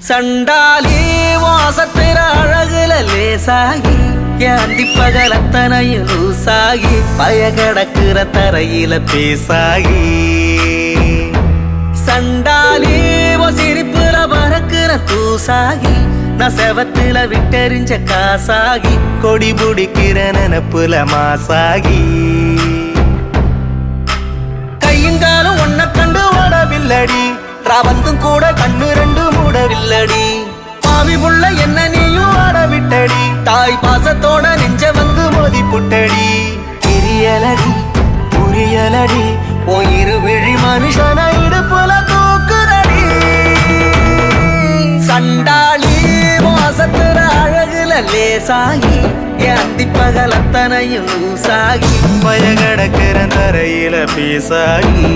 சண்டாலி வாசத்திர அழகுல லேசாகி ஏந்தி பகலத்தனையும் லூசாகி பய கிடக்குற தரையில பேசாகி சண்டாலி சிரிப்புல பறக்குற தூசாகி நான் செவத்துல விட்டெறிஞ்ச காசாகி கொடி புடிக்கிற நினப்புல மாசாகி கையுங்காலும் ஒன்ன கண்டு ஓடவில்லடி ராவந்தும் கூட கண்ணு ரெண்டு மூடவில்லடி பாவி புள்ள என்ன நீயும் ஆட விட்டடி தாய் பாசத்தோட நெஞ்ச வந்து மோதி புட்டடி தெரியலடி புரியலடி இரு விழி மனுஷன இடுப்புல தூக்குறடி சண்டாளி வாசத்துற அழகுல லேசாகி ஏந்தி பகலத்தனையும் லூசாகி பய கிடக்கிற தரையில பேசாகி